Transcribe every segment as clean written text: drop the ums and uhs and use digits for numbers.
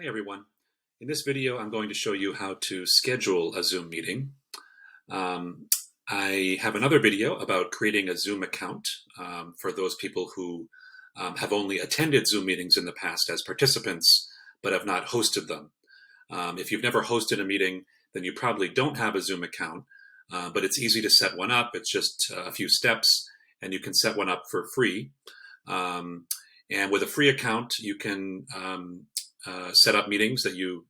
Hi everyone. In this video, I'm going to show you how to schedule a Zoom meeting. I have another video about creating a Zoom account for those people who have only attended Zoom meetings in the past as participants, but have not hosted them. If you've never hosted a meeting, then you probably don't have a Zoom account, but it's easy to set one up. It's just a few steps, and you can set one up for free. And with a free account, you can set up meetings that you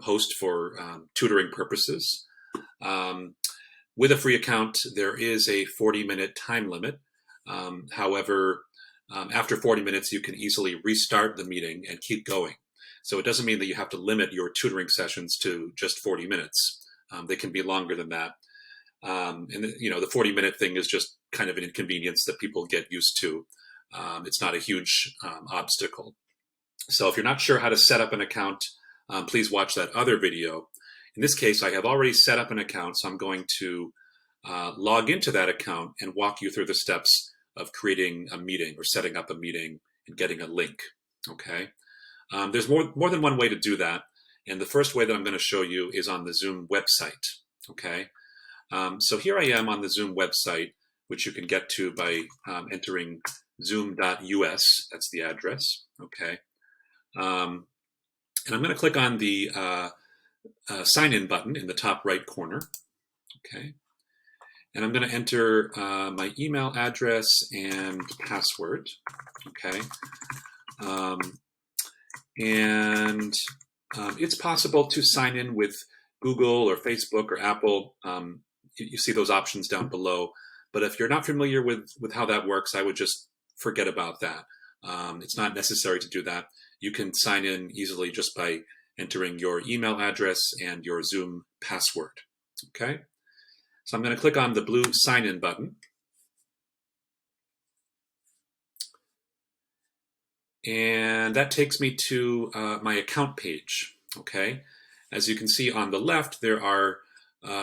host for tutoring purposes. With a free account, there is a 40-minute time limit. However, after 40 minutes, you can easily restart the meeting and keep going. So it doesn't mean that you have to limit your tutoring sessions to just 40 minutes. They can be longer than that. And the 40-minute thing is just kind of an inconvenience that people get used to. It's not a huge obstacle. So if you're not sure how to set up an account, please watch that other video. In this case, I have already set up an account, so I'm going to log into that account and walk you through the steps of creating a meeting or setting up a meeting and getting a link. Okay. There's more than one way to do that, and the first way that I'm going to show you is on the Zoom website. Okay. So here I am on the Zoom website, which you can get to by entering zoom.us. That's the address. Okay. And I'm going to click on the sign in button in the top right corner. Okay. And I'm going to enter my email address and password. Okay. It's possible to sign in with Google or Facebook or Apple. You see those options down below. But if you're not familiar with how that works, I would just forget about that. It's not necessary to do that. You can sign in easily just by entering your email address and your Zoom password. Okay, so I'm going to click on the blue sign in button. And that takes me to my account page. Okay, as you can see on the left, there are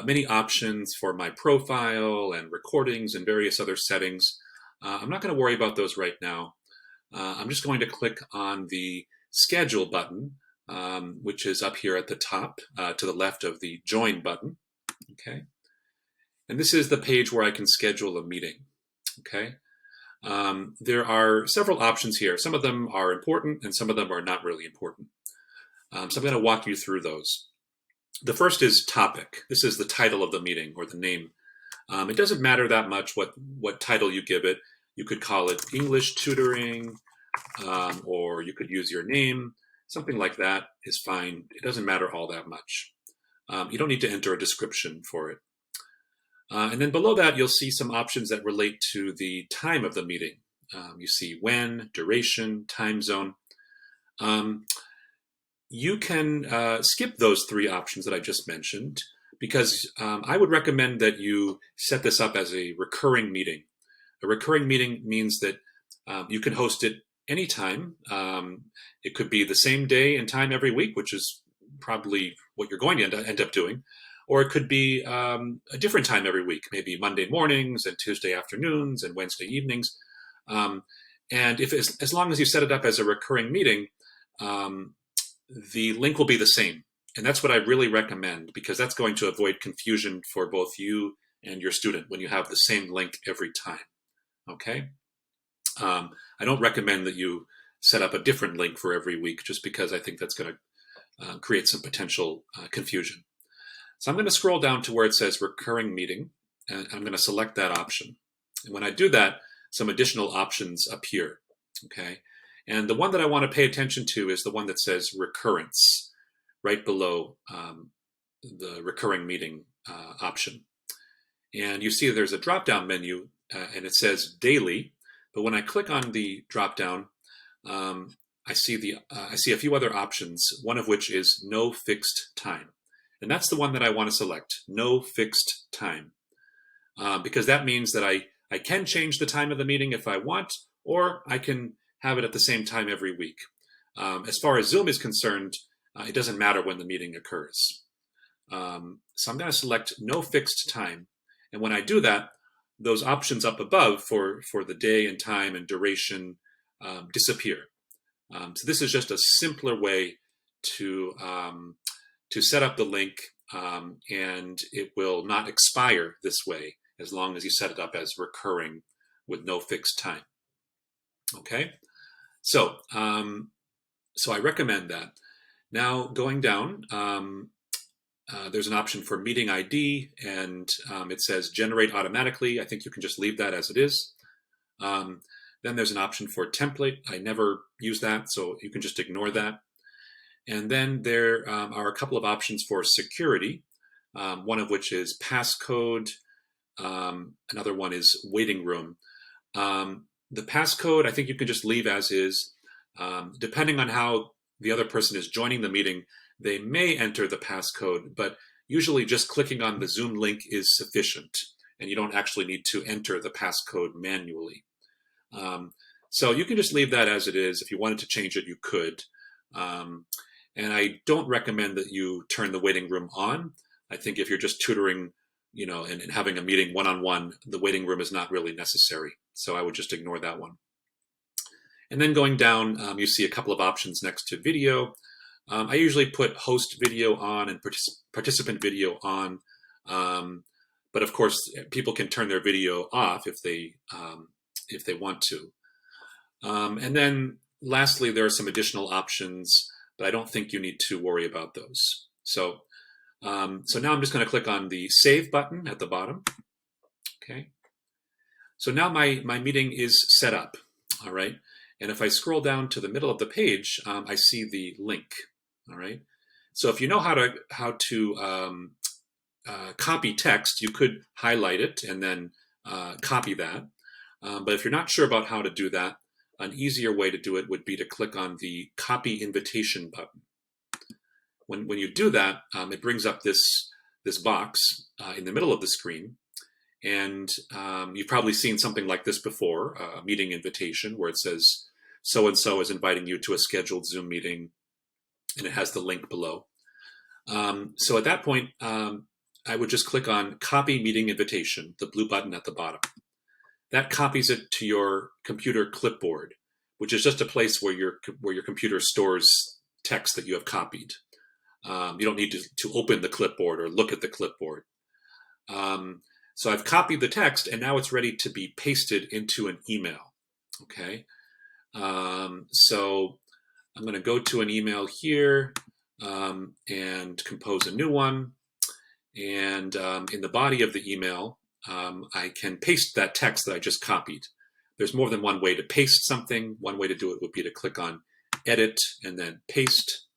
many options for my profile and recordings and various other settings. I'm not going to worry about those right now. I'm just going to click on the schedule button, which is up here at the top to the left of the join button. Okay. And this is the page where I can schedule a meeting. Okay. There are several options here. Some of them are important and some of them are not really important. So I'm going to walk you through those. The first is topic. This is the title of the meeting or the name. It doesn't matter that much what title you give it. You could call it English tutoring, or you could use your name. Something like that is fine. It doesn't matter all that much. You don't need to enter a description for it. And then below that, you'll see some options that relate to the time of the meeting. You see when, duration, time zone. You can skip those three options that I just mentioned because I would recommend that you set this up as a recurring meeting. A recurring meeting means that you can host it anytime. It could be the same day and time every week, which is probably what you're going to end up doing. Or it could be a different time every week, maybe Monday mornings and Tuesday afternoons and Wednesday evenings. And if as long as you set it up as a recurring meeting, the link will be the same. And that's what I really recommend because that's going to avoid confusion for both you and your student when you have the same link every time. Okay? I don't recommend that you set up a different link for every week just because I think that's going to create some potential confusion. So I'm going to scroll down to where it says recurring meeting, and I'm going to select that option. And when I do that, some additional options appear. Okay? And the one that I want to pay attention to is the one that says recurrence, right below the recurring meeting option. And you see there's a drop-down menu, and it says daily. But when I click on the drop-down, I see a few other options, one of which is no fixed time. And that's the one that I want to select, no fixed time. Because that means that I can change the time of the meeting if I want, or I can have it at the same time every week. As far as Zoom is concerned, it doesn't matter when the meeting occurs. So I'm going to select no fixed time. And when I do that, those options up above for the day and time and duration disappear. So this is just a simpler way to set up the link, and it will not expire this way as long as you set it up as recurring with no fixed time. Okay, so so I recommend that. Now going down, there's an option for meeting ID, and it says generate automatically. I think you can just leave that as it is. Then there's an option for template. I never use that, so you can just ignore that. And then there are a couple of options for security, one of which is passcode. Another one is waiting room. The passcode, I think you can just leave as is. Depending on how the other person is joining the meeting, they may enter the passcode, but usually just clicking on the Zoom link is sufficient, and you don't actually need to enter the passcode manually. So you can just leave that as it is. If you wanted to change it, you could. And I don't recommend that you turn the waiting room on. I think if you're just tutoring, and having a meeting one-on-one, the waiting room is not really necessary. So I would just ignore that one. And then going down, you see a couple of options next to video. I usually put host video on and participant video on. But of course, people can turn their video off if they want to. And then lastly, there are some additional options, but I don't think you need to worry about those. So now I'm just going to click on the Save button at the bottom. Okay. So now my meeting is set up. All right. And if I scroll down to the middle of the page, I see the link. All right. So if you know how to copy text, you could highlight it and then copy that. But if you're not sure about how to do that, an easier way to do it would be to click on the Copy Invitation button. When you do that, it brings up this box in the middle of the screen. And you've probably seen something like this before, a meeting invitation where it says, so-and-so is inviting you to a scheduled Zoom meeting, and it has the link below. So at that point, I would just click on Copy Meeting Invitation, the blue button at the bottom. That copies it to your computer clipboard, which is just a place where your computer stores text that you have copied. You don't need to open the clipboard or look at the clipboard. So I've copied the text, and now it's ready to be pasted into an email. Okay. So I'm going to go to an email here and compose a new one. And in the body of the email, I can paste that text that I just copied. There's more than one way to paste something. One way to do it would be to click on Edit and then Paste.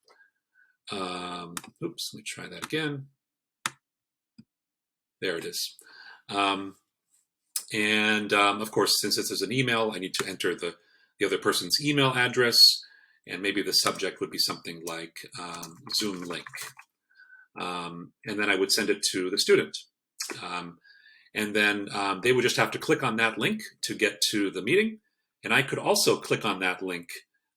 Oops, let me try that again. There it is. Of course, since this is an email, I need to enter the other person's email address, and maybe the subject would be something like Zoom link. And then I would send it to the student. And then they would just have to click on that link to get to the meeting. And I could also click on that link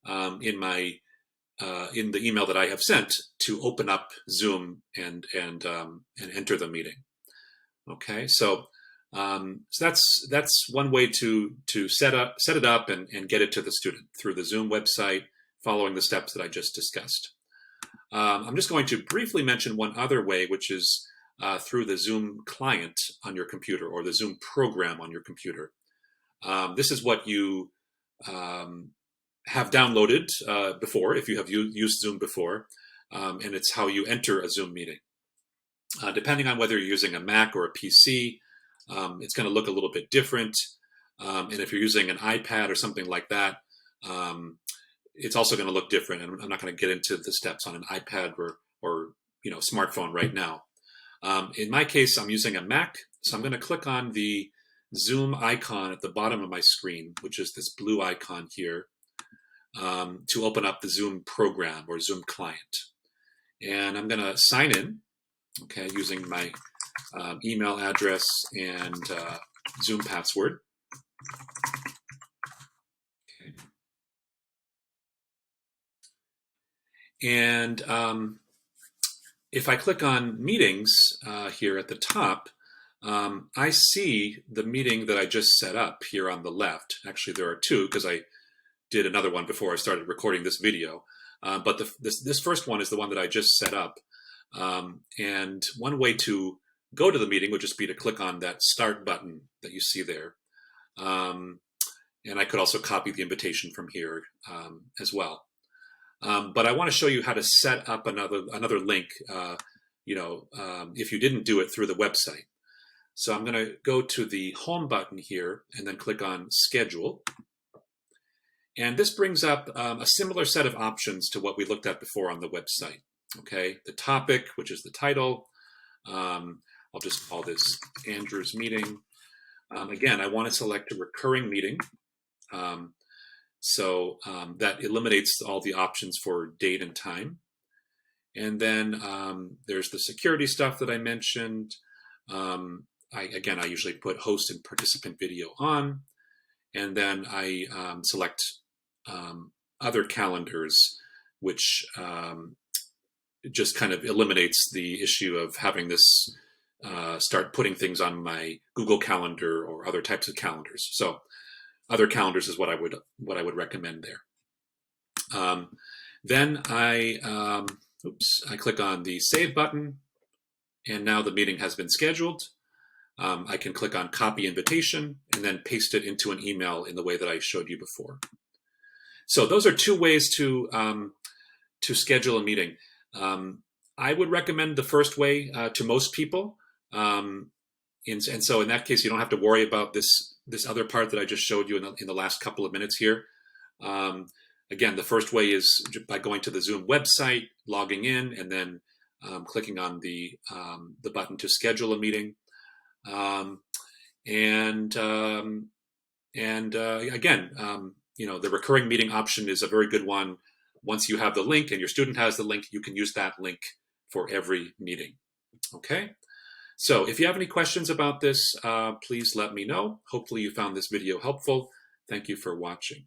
in the email that I have sent to open up Zoom and enter the meeting. Okay, so that's one way to set it up and get it to the student through the Zoom website, following the steps that I just discussed. I'm just going to briefly mention one other way, which is through the Zoom client on your computer or the Zoom program on your computer. This is what you have downloaded before, if you have used Zoom before, and it's how you enter a Zoom meeting. Depending on whether you're using a Mac or a PC, it's going to look a little bit different. And if you're using an iPad or something like that, it's also going to look different. And I'm not going to get into the steps on an iPad or smartphone right now. In my case, I'm using a Mac, so I'm going to click on the Zoom icon at the bottom of my screen, which is this blue icon here, to open up the Zoom program or Zoom client. And I'm going to sign in, okay, using my email address and Zoom password. Okay. And if I click on meetings here at the top, I see the meeting that I just set up here on the left. Actually, there are two because I did another one before I started recording this video. But this first one is the one that I just set up. And one way to go to the meeting would just be to click on that start button that you see there. And I could also copy the invitation from here as well. But I want to show you how to set up another link, if you didn't do it through the website. So I'm going to go to the home button here and then click on schedule. And this brings up a similar set of options to what we looked at before on the website. Okay, the topic, which is the title. I'll just call this Andrew's meeting. Again, I want to select a recurring meeting. So that eliminates all the options for date and time. And then there's the security stuff that I mentioned. I usually put host and participant video on. And then I select other calendars, which just kind of eliminates the issue of having this start putting things on my Google Calendar or other types of calendars. So other calendars is what I would recommend there. Then I click on the save button, and now the meeting has been scheduled. I can click on copy invitation and then paste it into an email in the way that I showed you before. So those are two ways to schedule a meeting. I would recommend the first way to most people. And so in that case, you don't have to worry about this other part that I just showed you in the last couple of minutes here. Again, the first way is by going to the Zoom website, logging in, and then clicking on the button to schedule a meeting. Again, the recurring meeting option is a very good one. Once you have the link and your student has the link, you can use that link for every meeting. Okay. So if you have any questions about this, please let me know. Hopefully you found this video helpful. Thank you for watching.